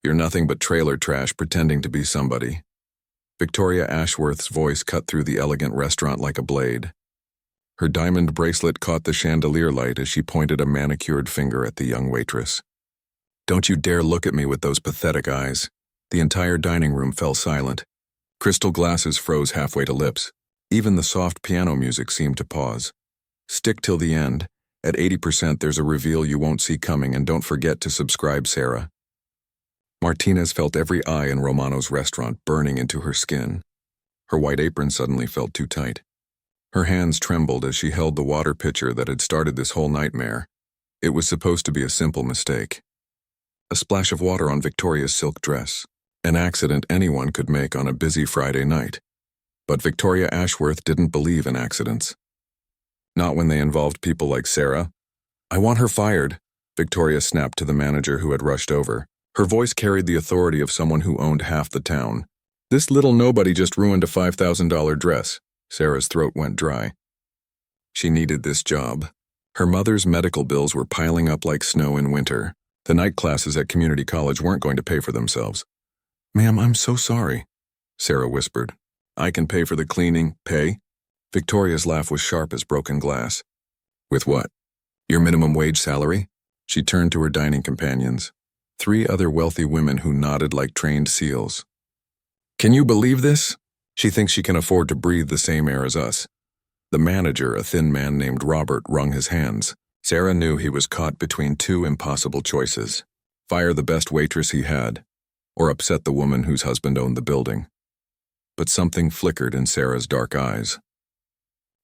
You're nothing but trailer trash pretending to be somebody. Victoria Ashworth's voice cut through the elegant restaurant like a blade. Her diamond bracelet caught the chandelier light as she pointed a manicured finger at the young waitress. Don't you dare look at me with those pathetic eyes. The entire dining room fell silent. Crystal glasses froze halfway to lips. Even the soft piano music seemed to pause. Stick till the end. At 80% there's a reveal you won't see coming, and don't forget to subscribe, Sarah. Martinez felt every eye in Romano's restaurant burning into her skin. Her white apron suddenly felt too tight. Her hands trembled as she held the water pitcher that had started this whole nightmare. It was supposed to be a simple mistake. A splash of water on Victoria's silk dress. An accident anyone could make on a busy Friday night. But Victoria Ashworth didn't believe in accidents. Not when they involved people like Sarah. I want her fired, Victoria snapped to the manager who had rushed over. Her voice carried the authority of someone who owned half the town. This little nobody just ruined a $5,000 dress. Sarah's throat went dry. She needed this job. Her mother's medical bills were piling up like snow in winter. The night classes at community college weren't going to pay for themselves. Ma'am, I'm so sorry, Sarah whispered. I can pay for the cleaning. Pay? Victoria's laugh was sharp as broken glass. With what? Your minimum wage salary? She turned to her dining companions. 3 other wealthy women who nodded like trained seals. Can you believe this? She thinks she can afford to breathe the same air as us. The manager, a thin man named Robert, wrung his hands. Sarah knew he was caught between 2 impossible choices. Fire the best waitress he had, or upset the woman whose husband owned the building. But something flickered in Sarah's dark eyes.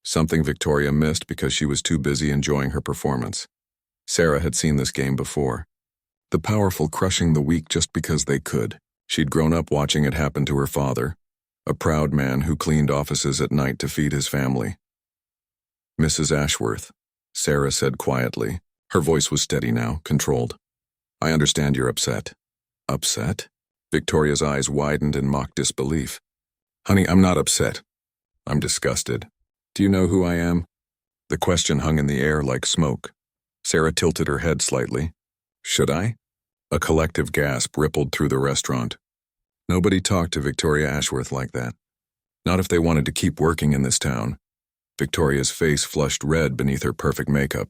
Something Victoria missed because she was too busy enjoying her performance. Sarah had seen this game before. The powerful crushing the weak just because they could. She'd grown up watching it happen to her father, a proud man who cleaned offices at night to feed his family. Mrs. Ashworth, Sarah said quietly. Her voice was steady now, controlled. I understand you're upset. Upset? Victoria's eyes widened in mock disbelief. Honey, I'm not upset. I'm disgusted. Do you know who I am? The question hung in the air like smoke. Sarah tilted her head slightly. Should I? A collective gasp rippled through the restaurant. Nobody talked to Victoria Ashworth like that. Not if they wanted to keep working in this town. Victoria's face flushed red beneath her perfect makeup.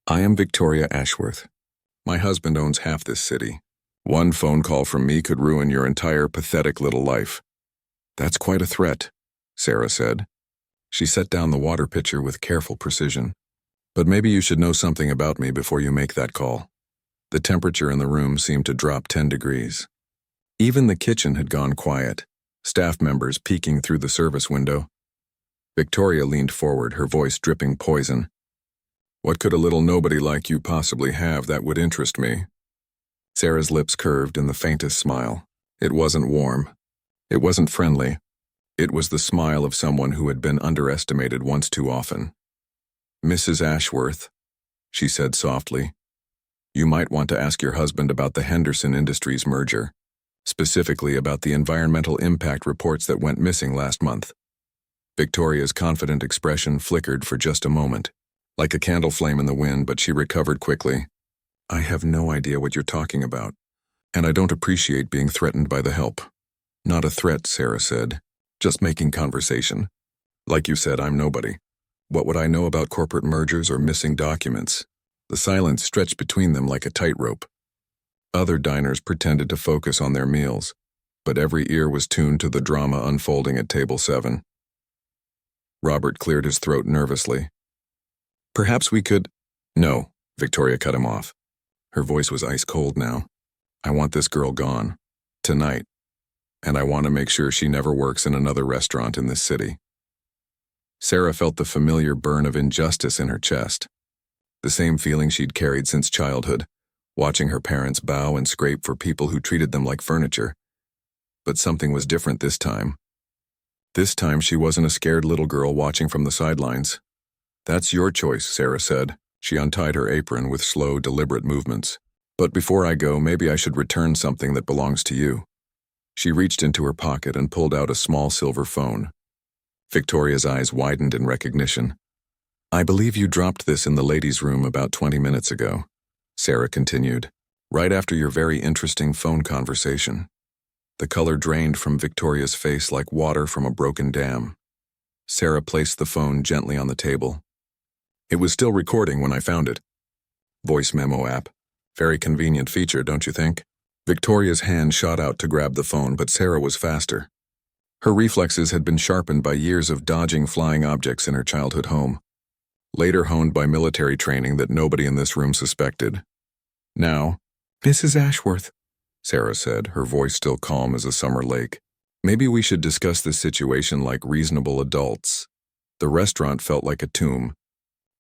I am Victoria Ashworth. My husband owns half this city. One phone call from me could ruin your entire pathetic little life. That's quite a threat, Sarah said. She set down the water pitcher with careful precision. But maybe you should know something about me before you make that call. The temperature in the room seemed to drop 10 degrees. Even the kitchen had gone quiet, staff members peeking through the service window. Victoria leaned forward, her voice dripping poison. What could a little nobody like you possibly have that would interest me? Sarah's lips curved in the faintest smile. It wasn't warm. It wasn't friendly. It was the smile of someone who had been underestimated once too often. Mrs. Ashworth, she said softly, you might want to ask your husband about the Henderson Industries merger, specifically about the environmental impact reports that went missing last month. Victoria's confident expression flickered for just a moment, like a candle flame in the wind, but she recovered quickly. I have no idea what you're talking about, and I don't appreciate being threatened by the help. Not a threat, Sarah said. Just making conversation. Like you said, I'm nobody. What would I know about corporate mergers or missing documents? The silence stretched between them like a tightrope. Other diners pretended to focus on their meals, but every ear was tuned to the drama unfolding at table 7. Robert cleared his throat nervously. Perhaps we could... No, Victoria cut him off. Her voice was ice cold now. I want this girl gone. Tonight. And I want to make sure she never works in another restaurant in this city. Sarah felt the familiar burn of injustice in her chest. The same feeling she'd carried since childhood, watching her parents bow and scrape for people who treated them like furniture. But something was different this time. This time she wasn't a scared little girl watching from the sidelines. That's your choice, Sarah said. She untied her apron with slow, deliberate movements. But before I go, maybe I should return something that belongs to you. She reached into her pocket and pulled out a small silver phone. Victoria's eyes widened in recognition. I believe you dropped this in the ladies' room about 20 minutes ago, Sarah continued. Right after your very interesting phone conversation. The color drained from Victoria's face like water from a broken dam. Sarah placed the phone gently on the table. It was still recording when I found it. Voice memo app. Very convenient feature, don't you think? Victoria's hand shot out to grab the phone, but Sarah was faster. Her reflexes had been sharpened by years of dodging flying objects in her childhood home, later honed by military training that nobody in this room suspected. Now, "Mrs. Ashworth," Sarah said, her voice still calm as a summer lake. "Maybe we should discuss this situation like reasonable adults." The restaurant felt like a tomb.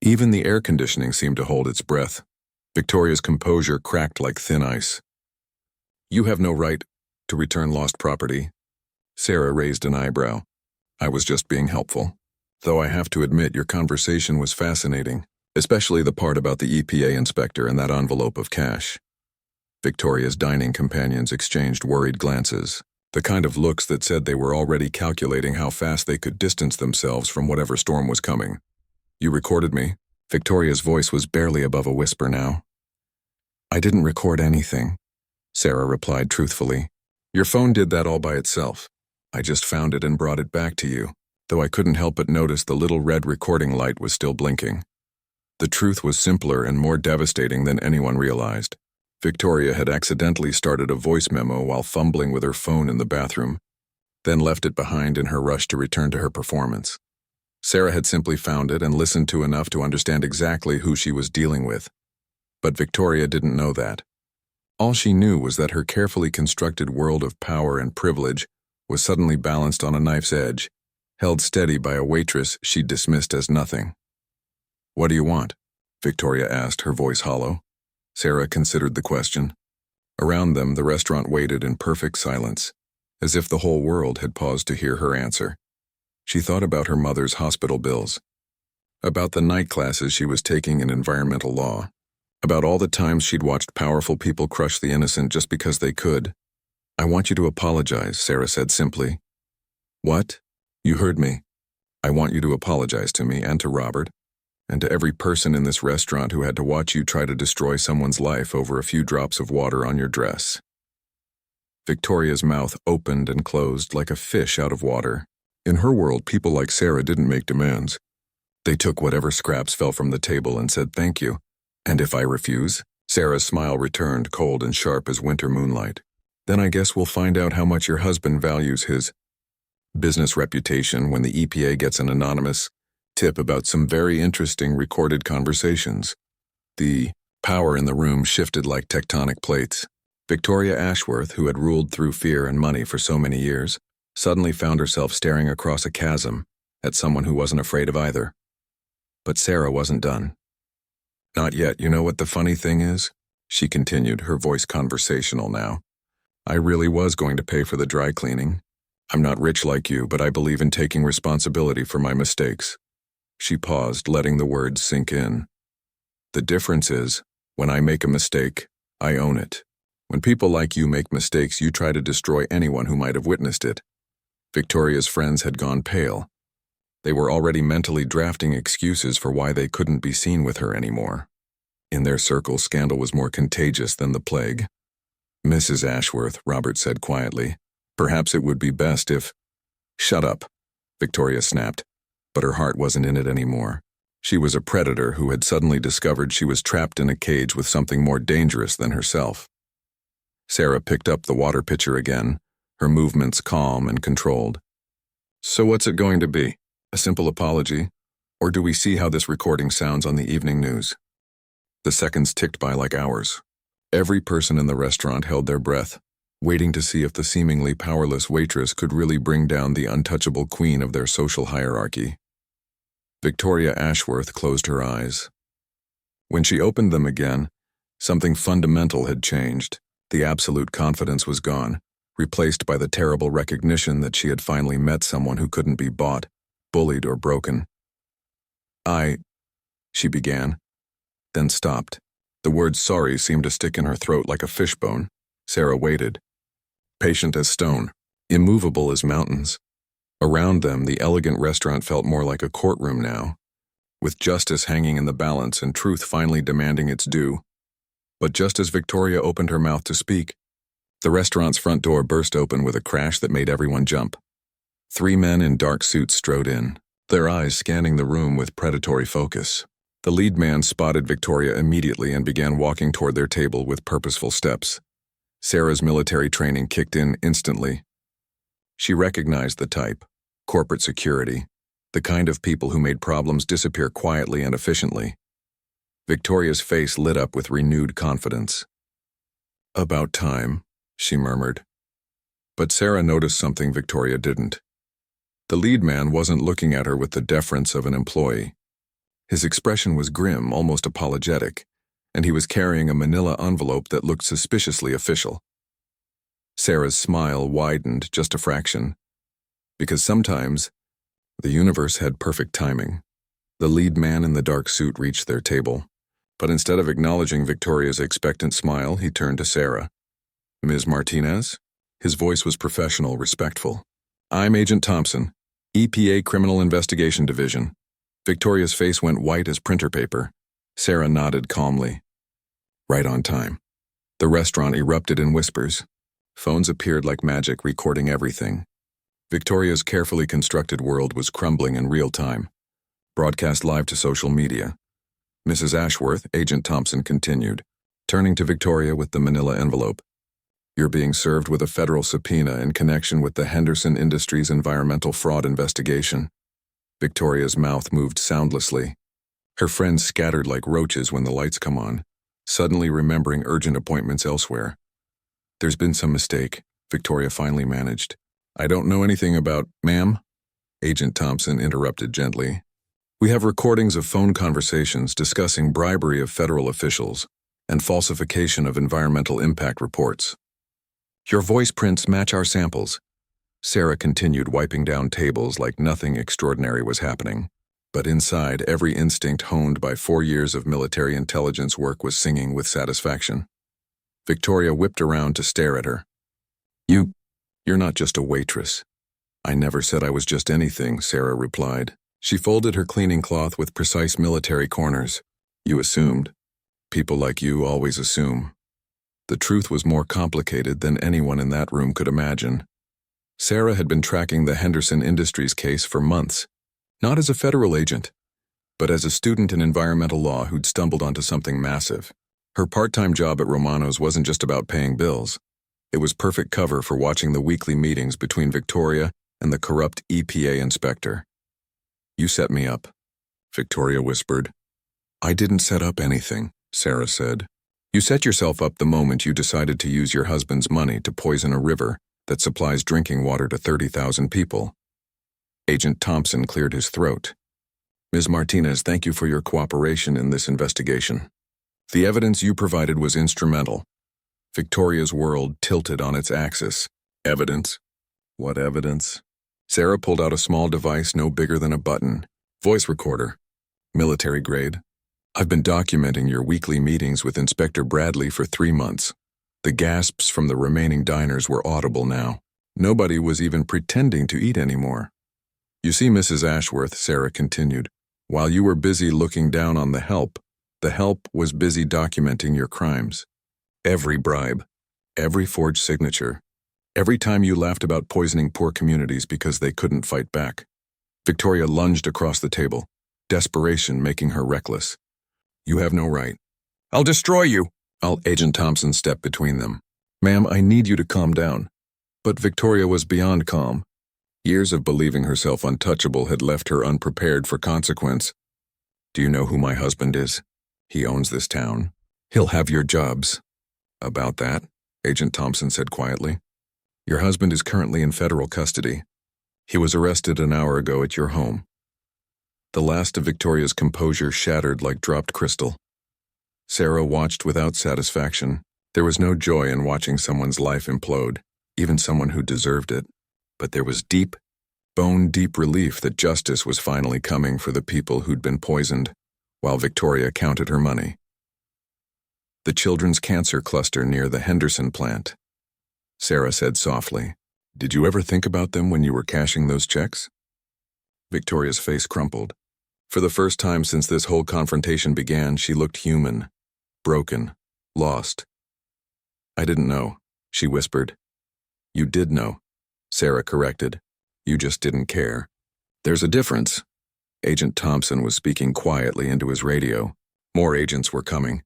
Even the air conditioning seemed to hold its breath. Victoria's composure cracked like thin ice. "You have no right to return lost property." Sarah raised an eyebrow. "I was just being helpful. Though I have to admit your conversation was fascinating, especially the part about the EPA inspector and that envelope of cash." Victoria's dining companions exchanged worried glances, the kind of looks that said they were already calculating how fast they could distance themselves from whatever storm was coming. "You recorded me?" Victoria's voice was barely above a whisper now. "I didn't record anything," Sarah replied truthfully. "Your phone did that all by itself. I just found it and brought it back to you, though I couldn't help but notice the little red recording light was still blinking." The truth was simpler and more devastating than anyone realized. Victoria had accidentally started a voice memo while fumbling with her phone in the bathroom, then left it behind in her rush to return to her performance. Sarah had simply found it and listened to enough to understand exactly who she was dealing with. But Victoria didn't know that. All she knew was that her carefully constructed world of power and privilege was suddenly balanced on a knife's edge, held steady by a waitress she'd dismissed as nothing. "What do you want?" Victoria asked, her voice hollow. Sarah considered the question. Around them, the restaurant waited in perfect silence, as if the whole world had paused to hear her answer. She thought about her mother's hospital bills, about the night classes she was taking in environmental law, about all the times she'd watched powerful people crush the innocent just because they could. "I want you to apologize," Sarah said simply. "What?" "You heard me. I want you to apologize to me and to Robert, and to every person in this restaurant who had to watch you try to destroy someone's life over a few drops of water on your dress." Victoria's mouth opened and closed like a fish out of water. In her world, people like Sarah didn't make demands. They took whatever scraps fell from the table and said thank you. "And if I refuse?" Sarah's smile returned, cold and sharp as winter moonlight. "Then I guess we'll find out how much your husband values his business reputation when the EPA gets an anonymous tip about some very interesting recorded conversations." The power in the room shifted like tectonic plates. Victoria Ashworth, who had ruled through fear and money for so many years, suddenly found herself staring across a chasm at someone who wasn't afraid of either. But Sarah wasn't done. "Not yet. You know what the funny thing is?" she continued, her voice conversational now. "I really was going to pay for the dry cleaning. I'm not rich like you, but I believe in taking responsibility for my mistakes." She paused, letting the words sink in. "The difference is, when I make a mistake, I own it. When people like you make mistakes, you try to destroy anyone who might have witnessed it." Victoria's friends had gone pale. They were already mentally drafting excuses for why they couldn't be seen with her anymore. In their circle, scandal was more contagious than the plague. "Mrs. Ashworth," Robert said quietly, "perhaps it would be best if—" "Shut up," Victoria snapped, but her heart wasn't in it anymore. She was a predator who had suddenly discovered she was trapped in a cage with something more dangerous than herself. Sarah picked up the water pitcher again, her movements calm and controlled. "So what's it going to be? A simple apology? Or do we see how this recording sounds on the evening news?" The seconds ticked by like hours. Every person in the restaurant held their breath, waiting to see if the seemingly powerless waitress could really bring down the untouchable queen of their social hierarchy. Victoria Ashworth closed her eyes. When she opened them again, something fundamental had changed. The absolute confidence was gone, replaced by the terrible recognition that she had finally met someone who couldn't be bought, bullied, or broken. She began, then stopped. The word sorry seemed to stick in her throat like a fishbone. Sarah waited, patient as stone, immovable as mountains. Around them, the elegant restaurant felt more like a courtroom now, with justice hanging in the balance and truth finally demanding its due. But just as Victoria opened her mouth to speak, the restaurant's front door burst open with a crash that made everyone jump. 3 men in dark suits strode in, their eyes scanning the room with predatory focus. The lead man spotted Victoria immediately and began walking toward their table with purposeful steps. Sarah's military training kicked in instantly. She recognized the type: corporate security, the kind of people who made problems disappear quietly and efficiently. Victoria's face lit up with renewed confidence. "About time," she murmured. But Sarah noticed something Victoria didn't. The lead man wasn't looking at her with the deference of an employee. His expression was grim, almost apologetic, and he was carrying a manila envelope that looked suspiciously official. Sarah's smile widened just a fraction, because sometimes the universe had perfect timing. The lead man in the dark suit reached their table, but instead of acknowledging Victoria's expectant smile, he turned to Sarah. "Ms. Martinez?" His voice was professional, respectful. "I'm Agent Thompson, EPA Criminal Investigation Division." Victoria's face went white as printer paper. Sarah nodded calmly. Right on time. The restaurant erupted in whispers. Phones appeared like magic, recording everything. Victoria's carefully constructed world was crumbling in real time, broadcast live to social media. "Mrs. Ashworth," Agent Thompson continued, turning to Victoria with the manila envelope. "You're being served with a federal subpoena in connection with the Henderson Industries environmental fraud investigation." Victoria's mouth moved soundlessly. Her friends scattered like roaches when the lights come on, suddenly remembering urgent appointments elsewhere. "There's been some mistake," Victoria finally managed. "I don't know anything about—" "Ma'am?" Agent Thompson interrupted gently. "We have recordings of phone conversations discussing bribery of federal officials and falsification of environmental impact reports. Your voice prints match our samples." Sarah continued wiping down tables like nothing extraordinary was happening. But inside, every instinct honed by 4 years of military intelligence work was singing with satisfaction. Victoria whipped around to stare at her. You're not just a waitress." "I never said I was just anything," Sarah replied. She folded her cleaning cloth with precise military corners. "You assumed. People like you always assume." The truth was more complicated than anyone in that room could imagine. Sarah had been tracking the Henderson Industries case for months, not as a federal agent, but as a student in environmental law who'd stumbled onto something massive. Her part-time job at Romano's wasn't just about paying bills. It was perfect cover for watching the weekly meetings between Victoria and the corrupt EPA inspector. "You set me up," Victoria whispered. "I didn't set up anything," Sarah said. "You set yourself up the moment you decided to use your husband's money to poison a river that supplies drinking water to 30,000 people. Agent Thompson cleared his throat. "Ms. Martinez, thank you for your cooperation in this investigation. The evidence you provided was instrumental." Victoria's world tilted on its axis. "Evidence? What evidence?" Sarah pulled out a small device no bigger than a button. "Voice recorder. Military grade. I've been documenting your weekly meetings with Inspector Bradley for 3 months. The gasps from the remaining diners were audible now. Nobody was even pretending to eat anymore. You see, Mrs. Ashworth," Sarah continued, "while you were busy looking down on the help was busy documenting your crimes. Every bribe, every forged signature, every time you laughed about poisoning poor communities because they couldn't fight back." Victoria lunged across the table, desperation making her reckless. "You have no right." "I'll destroy you." Agent Thompson stepped between them. "Ma'am, I need you to calm down." But Victoria was beyond calm. Years of believing herself untouchable had left her unprepared for consequence. "Do you know who my husband is? He owns this town. He'll have your jobs." "About that," Agent Thompson said quietly. "Your husband is currently in federal custody. He was arrested an hour ago at your home." The last of Victoria's composure shattered like dropped crystal. Sarah watched without satisfaction. There was no joy in watching someone's life implode, even someone who deserved it. But there was deep, bone-deep relief that justice was finally coming for the people who'd been poisoned, while Victoria counted her money. "The children's cancer cluster near the Henderson plant," Sarah said softly. "Did you ever think about them when you were cashing those checks?" Victoria's face crumpled. For the first time since this whole confrontation began, she looked human, broken. Lost. I didn't know, she whispered. You did know, Sarah corrected. You just didn't care. There's a difference. Agent Thompson was speaking quietly into his radio. More agents were coming.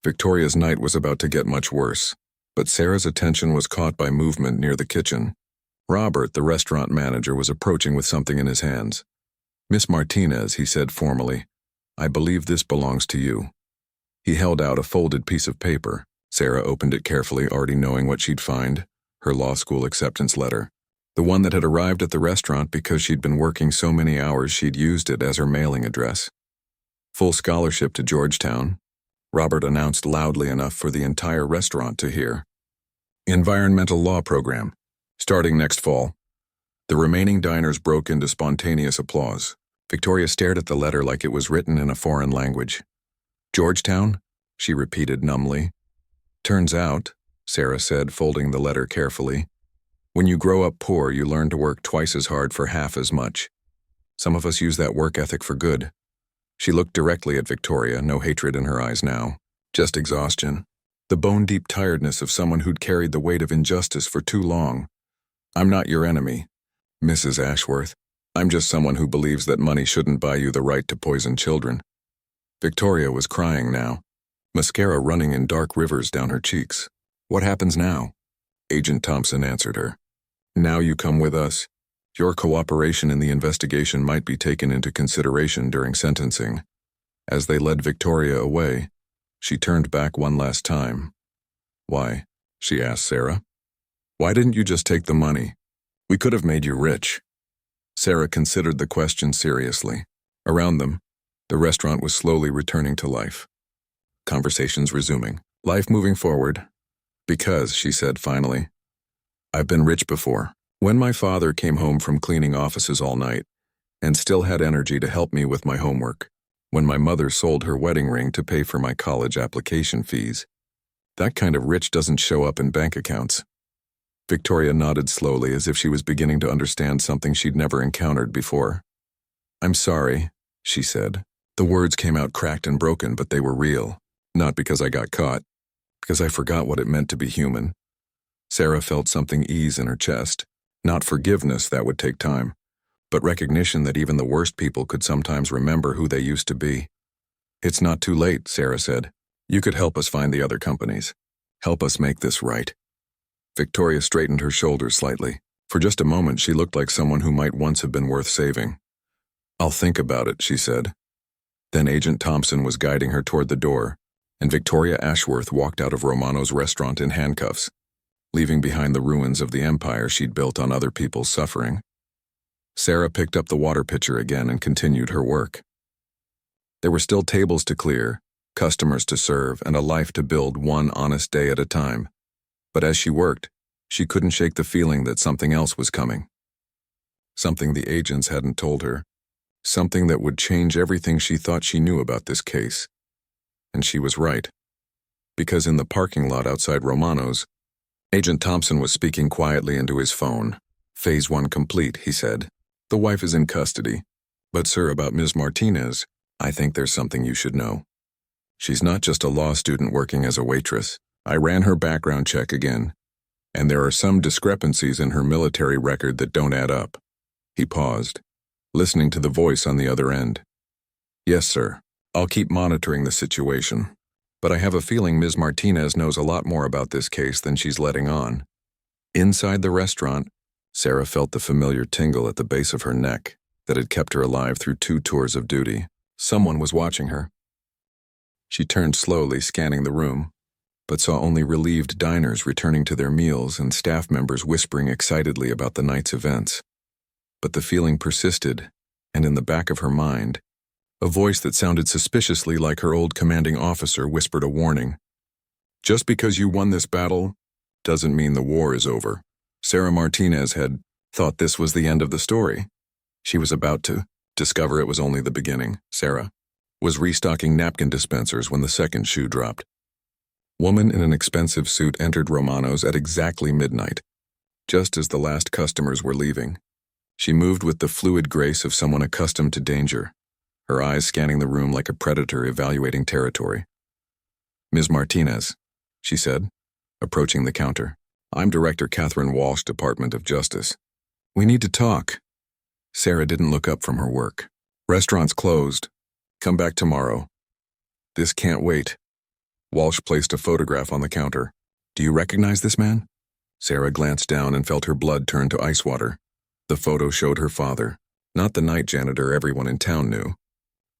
Victoria's night was about to get much worse, but Sarah's attention was caught by movement near the kitchen. Robert, the restaurant manager, was approaching with something in his hands. Miss Martinez, he said formally, I believe this belongs to you. He held out a folded piece of paper. Sarah opened it carefully, already knowing what she'd find, her law school acceptance letter. The one that had arrived at the restaurant because she'd been working so many hours she'd used it as her mailing address. Full scholarship to Georgetown, Robert announced loudly enough for the entire restaurant to hear. Environmental law program, starting next fall. The remaining diners broke into spontaneous applause. Victoria stared at the letter like it was written in a foreign language. Georgetown? She repeated numbly. Turns out, Sarah said, folding the letter carefully, when you grow up poor, you learn to work twice as hard for half as much. Some of us use that work ethic for good. She looked directly at Victoria, no hatred in her eyes now, just exhaustion. The bone-deep tiredness of someone who'd carried the weight of injustice for too long. I'm not your enemy, Mrs. Ashworth. I'm just someone who believes that money shouldn't buy you the right to poison children. Victoria was crying now, mascara running in dark rivers down her cheeks. What happens now? Agent Thompson answered her. Now you come with us. Your cooperation in the investigation might be taken into consideration during sentencing. As they led Victoria away, she turned back one last time. Why? She asked Sarah. Why didn't you just take the money? We could have made you rich. Sarah considered the question seriously. Around them, the restaurant was slowly returning to life. Conversations resuming. Life moving forward. Because, she said finally, I've been rich before. When my father came home from cleaning offices all night and still had energy to help me with my homework. When my mother sold her wedding ring to pay for my college application fees. That kind of rich doesn't show up in bank accounts. Victoria nodded slowly as if she was beginning to understand something she'd never encountered before. I'm sorry, she said. The words came out cracked and broken, but they were real. Not because I got caught, because I forgot what it meant to be human. Sarah felt something ease in her chest. Not forgiveness, that would take time, but recognition that even the worst people could sometimes remember who they used to be. It's not too late, Sarah said. You could help us find the other companies. Help us make this right. Victoria straightened her shoulders slightly. For just a moment, she looked like someone who might once have been worth saving. I'll think about it, she said. Then Agent Thompson was guiding her toward the door, and Victoria Ashworth walked out of Romano's restaurant in handcuffs, leaving behind the ruins of the empire she'd built on other people's suffering. Sarah picked up the water pitcher again and continued her work. There were still tables to clear, customers to serve, and a life to build one honest day at a time. But as she worked, she couldn't shake the feeling that something else was coming. Something the agents hadn't told her. Something that would change everything she thought she knew about this case. And she was right. Because in the parking lot outside Romano's, Agent Thompson was speaking quietly into his phone. Phase 1 complete, he said. The wife is in custody. But sir, about Ms. Martinez, I think there's something you should know. She's not just a law student working as a waitress. I ran her background check again, and there are some discrepancies in her military record that don't add up. He paused, listening to the voice on the other end. Yes, sir. I'll keep monitoring the situation. But I have a feeling Ms. Martinez knows a lot more about this case than she's letting on. Inside the restaurant, Sarah felt the familiar tingle at the base of her neck that had kept her alive through 2 tours of duty. Someone was watching her. She turned slowly, scanning the room, but saw only relieved diners returning to their meals and staff members whispering excitedly about the night's events. But the feeling persisted, and in the back of her mind, a voice that sounded suspiciously like her old commanding officer whispered a warning. Just because you won this battle doesn't mean the war is over. Sarah Martinez had thought this was the end of the story. She was about to discover it was only the beginning. Sarah was restocking napkin dispensers when the second shoe dropped. Woman in an expensive suit entered Romano's at exactly midnight, just as the last customers were leaving. She moved with the fluid grace of someone accustomed to danger, her eyes scanning the room like a predator evaluating territory. Ms. Martinez, she said, approaching the counter. I'm Director Catherine Walsh, Department of Justice. We need to talk. Sarah didn't look up from her work. Restaurant's closed. Come back tomorrow. This can't wait. Walsh placed a photograph on the counter. Do you recognize this man? Sarah glanced down and felt her blood turn to ice water. The photo showed her father, not the night janitor everyone in town knew.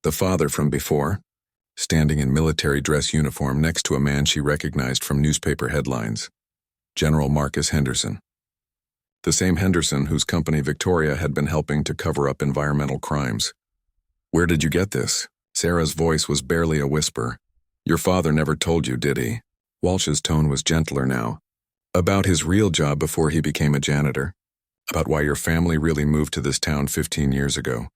The father from before, standing in military dress uniform next to a man she recognized from newspaper headlines. General Marcus Henderson. The same Henderson whose company Victoria had been helping to cover up environmental crimes. Where did you get this? Sarah's voice was barely a whisper. Your father never told you, did he? Walsh's tone was gentler now. About his real job before he became a janitor. About why your family really moved to this town 15 years ago.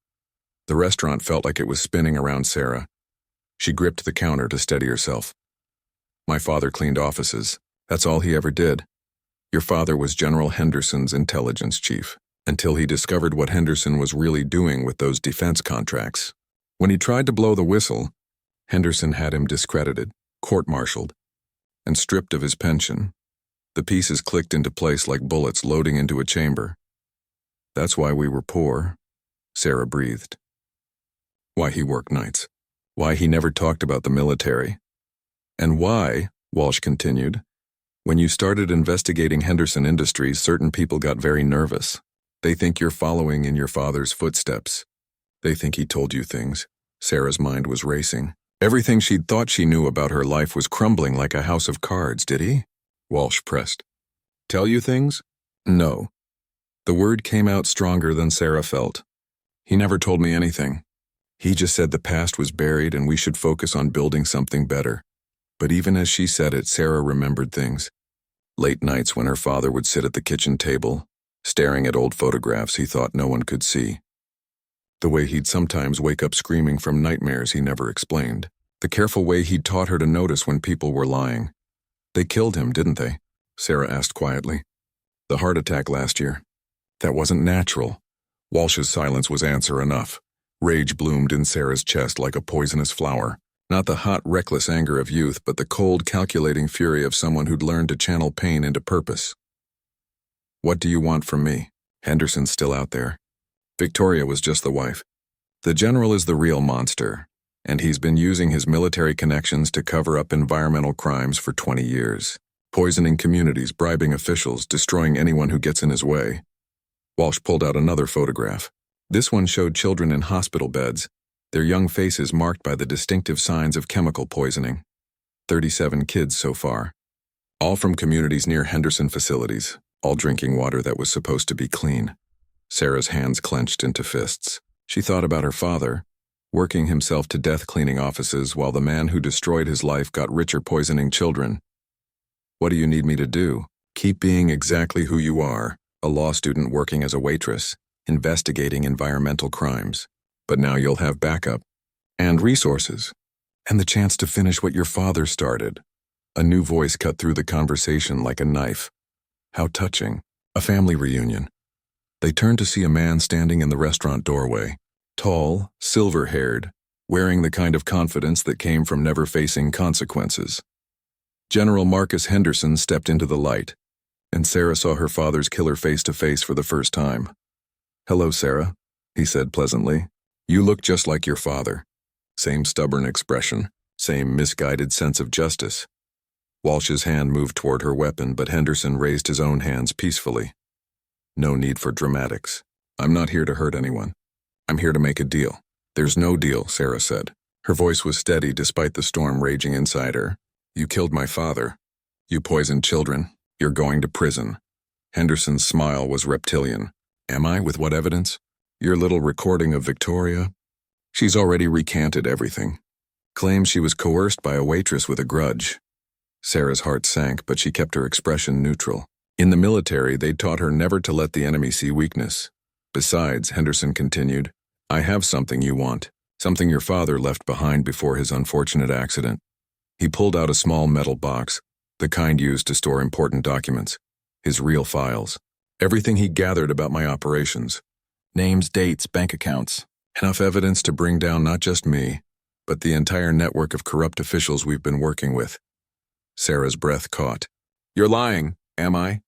The restaurant felt like it was spinning around Sarah. She gripped the counter to steady herself. My father cleaned offices. That's all he ever did. Your father was General Henderson's intelligence chief, until he discovered what Henderson was really doing with those defense contracts. When he tried to blow the whistle, Henderson had him discredited, court-martialed, and stripped of his pension. The pieces clicked into place like bullets loading into a chamber. That's why we were poor, Sarah breathed. Why he worked nights. Why he never talked about the military. And why, Walsh continued, when you started investigating Henderson Industries, certain people got very nervous. They think you're following in your father's footsteps. They think he told you things. Sarah's mind was racing. Everything she'd thought she knew about her life was crumbling like a house of cards, did he? Walsh pressed. Tell you things? No. The word came out stronger than Sarah felt. He never told me anything. He just said the past was buried and we should focus on building something better. But even as she said it, Sarah remembered things. Late nights when her father would sit at the kitchen table, staring at old photographs he thought no one could see. The way he'd sometimes wake up screaming from nightmares he never explained. The careful way he'd taught her to notice when people were lying. They killed him, didn't they? Sarah asked quietly. The heart attack last year. That wasn't natural. Walsh's silence was answer enough. Rage bloomed in Sarah's chest like a poisonous flower. Not the hot, reckless anger of youth, but the cold, calculating fury of someone who'd learned to channel pain into purpose. What do you want from me? Henderson's still out there. Victoria was just the wife. The general is the real monster, and he's been using his military connections to cover up environmental crimes for 20 years. Poisoning communities, bribing officials, destroying anyone who gets in his way. Walsh pulled out another photograph. This one showed children in hospital beds, their young faces marked by the distinctive signs of chemical poisoning. 37 kids so far. All from communities near Henderson facilities, all drinking water that was supposed to be clean. Sarah's hands clenched into fists. She thought about her father, working himself to death cleaning offices while the man who destroyed his life got richer poisoning children. What do you need me to do? Keep being exactly who you are, a law student working as a waitress, investigating environmental crimes. But now you'll have backup, and resources, and the chance to finish what your father started. A new voice cut through the conversation like a knife. How touching. A family reunion. They turned to see a man standing in the restaurant doorway. Tall, silver-haired, wearing the kind of confidence that came from never facing consequences. General Marcus Henderson stepped into the light, and Sarah saw her father's killer face-to-face for the first time. Hello, Sarah, he said pleasantly. You look just like your father. Same stubborn expression, same misguided sense of justice. Walsh's hand moved toward her weapon, but Henderson raised his own hands peacefully. No need for dramatics. I'm not here to hurt anyone. I'm here to make a deal. There's no deal, Sarah said. Her voice was steady despite the storm raging inside her. You killed my father. You poisoned children. You're going to prison. Henderson's smile was reptilian. Am I? With what evidence? Your little recording of Victoria? She's already recanted everything. Claims she was coerced by a waitress with a grudge. Sarah's heart sank, but she kept her expression neutral. In the military, they'd taught her never to let the enemy see weakness. Besides, Henderson continued, I have something you want. Something your father left behind before his unfortunate accident. He pulled out a small metal box, the kind used to store important documents. His real files. Everything he gathered about my operations. Names, dates, bank accounts. Enough evidence to bring down not just me, but the entire network of corrupt officials we've been working with. Sarah's breath caught. You're lying, am I?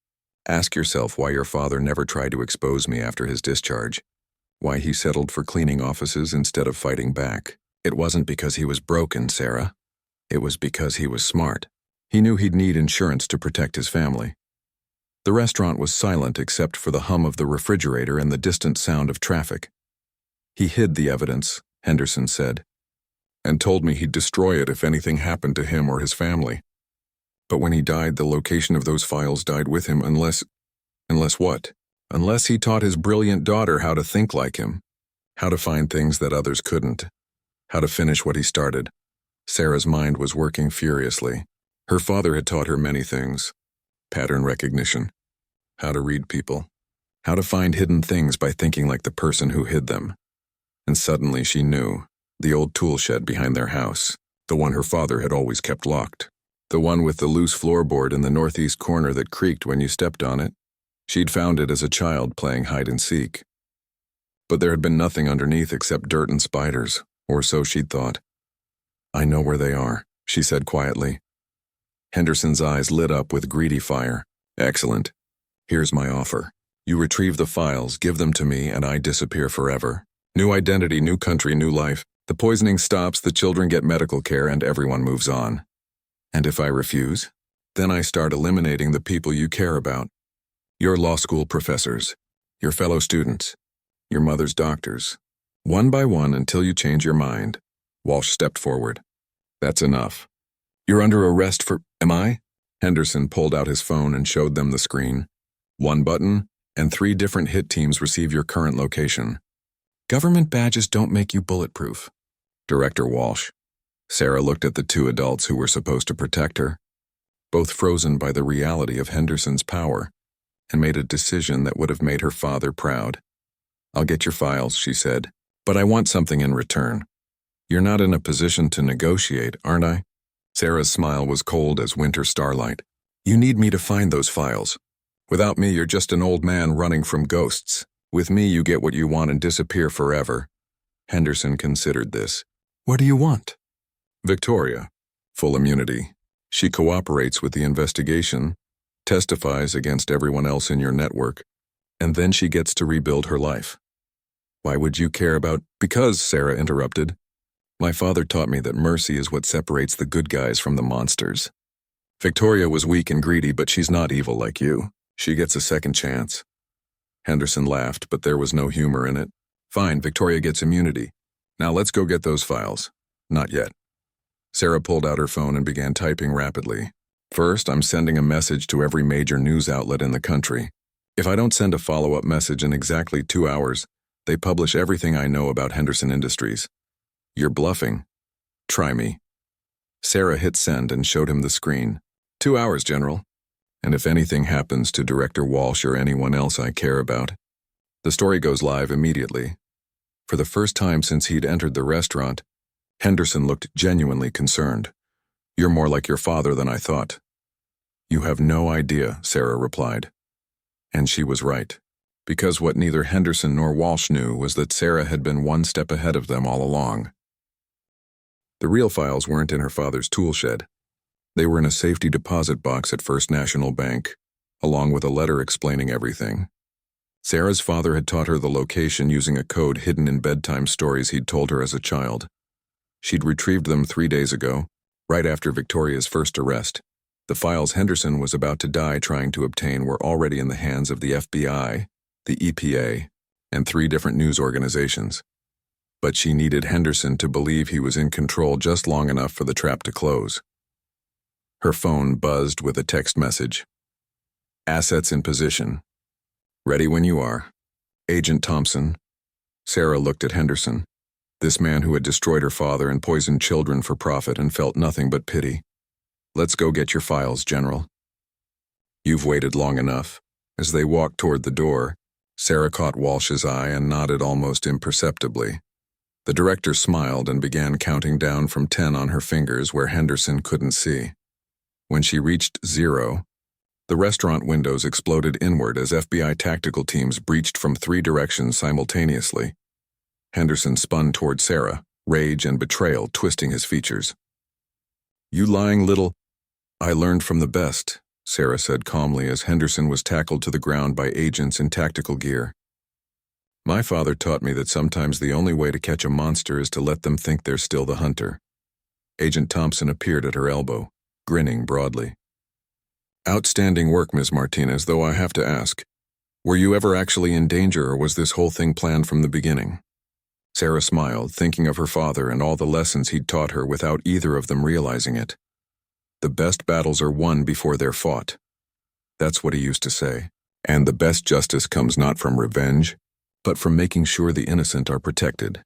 Ask yourself why your father never tried to expose me after his discharge. Why he settled for cleaning offices instead of fighting back. It wasn't because he was broken, Sarah. It was because he was smart. He knew he'd need insurance to protect his family. The restaurant was silent except for the hum of the refrigerator and the distant sound of traffic. He hid the evidence, Henderson said, and told me he'd destroy it if anything happened to him or his family. But when he died, the location of those files died with him unless what? Unless he taught his brilliant daughter how to think like him, how to find things that others couldn't, how to finish what he started. Sarah's mind was working furiously. Her father had taught her many things. Pattern recognition, how to read people, how to find hidden things by thinking like the person who hid them. And suddenly she knew, the old tool shed behind their house, the one her father had always kept locked, the one with the loose floorboard in the northeast corner that creaked when you stepped on it. She'd found it as a child playing hide and seek. But there had been nothing underneath except dirt and spiders, or so she'd thought. I know where they are, she said quietly. Henderson's eyes lit up with greedy fire. Excellent. Here's my offer. You retrieve the files, give them to me, and I disappear forever. New identity, new country, new life. The poisoning stops, the children get medical care, and everyone moves on. And if I refuse, then I start eliminating the people you care about. Your law school professors, your fellow students, your mother's doctors. One by one until you change your mind. Walsh stepped forward. That's enough. You're under arrest for, am I? Henderson pulled out his phone and showed them the screen. One button, and 3 different hit teams receive your current location. Government badges don't make you bulletproof. Director Walsh. Sarah looked at the 2 adults who were supposed to protect her, both frozen by the reality of Henderson's power, and made a decision that would have made her father proud. I'll get your files, she said, but I want something in return. You're not in a position to negotiate, aren't I? Sarah's smile was cold as winter starlight. You need me to find those files. Without me, you're just an old man running from ghosts. With me, you get what you want and disappear forever. Henderson considered this. What do you want? Victoria. Full immunity. She cooperates with the investigation, testifies against everyone else in your network, and then she gets to rebuild her life. Why would you care about— Because, Sarah interrupted. My father taught me that mercy is what separates the good guys from the monsters. Victoria was weak and greedy, but she's not evil like you. She gets a second chance. Henderson laughed, but there was no humor in it. Fine, Victoria gets immunity. Now let's go get those files. Not yet. Sarah pulled out her phone and began typing rapidly. First, I'm sending a message to every major news outlet in the country. If I don't send a follow-up message in exactly 2 hours, they publish everything I know about Henderson Industries. You're bluffing. Try me. Sarah hit send and showed him the screen. 2 hours, General. And if anything happens to Director Walsh or anyone else I care about, the story goes live immediately. For the first time since he'd entered the restaurant, Henderson looked genuinely concerned. You're more like your father than I thought. You have no idea, Sarah replied. And she was right. Because what neither Henderson nor Walsh knew was that Sarah had been one step ahead of them all along. The real files weren't in her father's tool shed. They were in a safety deposit box at First National Bank, along with a letter explaining everything. Sarah's father had taught her the location using a code hidden in bedtime stories he'd told her as a child. She'd retrieved them 3 days ago, right after Victoria's first arrest. The files Henderson was about to die trying to obtain were already in the hands of the FBI, the EPA, and 3 different news organizations. But she needed Henderson to believe he was in control just long enough for the trap to close. Her phone buzzed with a text message. Assets in position. Ready when you are. Agent Thompson. Sarah looked at Henderson, this man who had destroyed her father and poisoned children for profit and felt nothing but pity. Let's go get your files, General. You've waited long enough. As they walked toward the door, Sarah caught Walsh's eye and nodded almost imperceptibly. The director smiled and began counting down from 10 on her fingers where Henderson couldn't see. When she reached 0, the restaurant windows exploded inward as FBI tactical teams breached from 3 directions simultaneously. Henderson spun toward Sarah. rage and betrayal twisting his features. "You lying little—" "I learned from the best," Sarah said calmly as Henderson was tackled to the ground by agents in tactical gear. "My father taught me that sometimes the only way to catch a monster is to let them think they're still the hunter." Agent Thompson appeared at her elbow, grinning broadly. "Outstanding work, Ms. Martinez, though I have to ask, were you ever actually in danger or was this whole thing planned from the beginning?" Sarah smiled, thinking of her father and all the lessons he'd taught her without either of them realizing it. "The best battles are won before they're fought." That's what he used to say. And the best justice comes not from revenge, but from making sure the innocent are protected.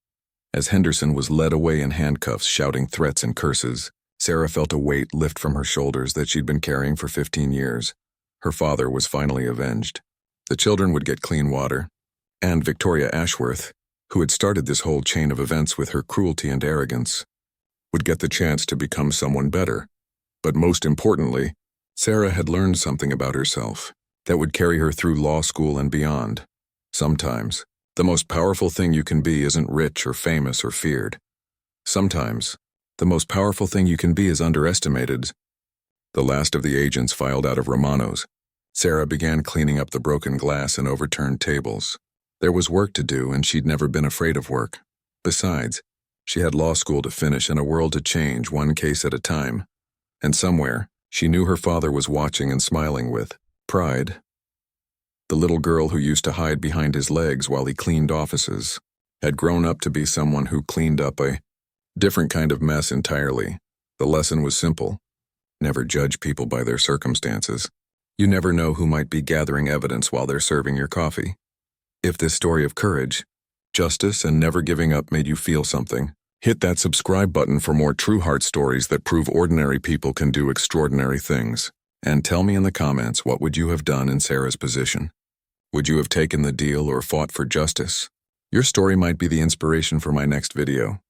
As Henderson was led away in handcuffs shouting threats and curses, Sarah felt a weight lift from her shoulders that she'd been carrying for 15 years. Her father was finally avenged. The children would get clean water, and Victoria Ashworth, who had started this whole chain of events with her cruelty and arrogance, would get the chance to become someone better. But most importantly, Sarah had learned something about herself that would carry her through law school and beyond. Sometimes, the most powerful thing you can be isn't rich or famous or feared. Sometimes, the most powerful thing you can be is underestimated. The last of the agents filed out of Romano's. Sarah began cleaning up the broken glass and overturned tables. There was work to do, and she'd never been afraid of work. Besides, she had law school to finish and a world to change, one case at a time. And somewhere, she knew her father was watching and smiling with pride. The little girl who used to hide behind his legs while he cleaned offices had grown up to be someone who cleaned up a different kind of mess entirely. The lesson was simple. Never judge people by their circumstances. You never know who might be gathering evidence while they're serving your coffee. If this story of courage, justice, and never giving up made you feel something, hit that subscribe button for more true heart stories that prove ordinary people can do extraordinary things. And tell me in the comments, what would you have done in Sarah's position? Would you have taken the deal or fought for justice? Your story might be the inspiration for my next video.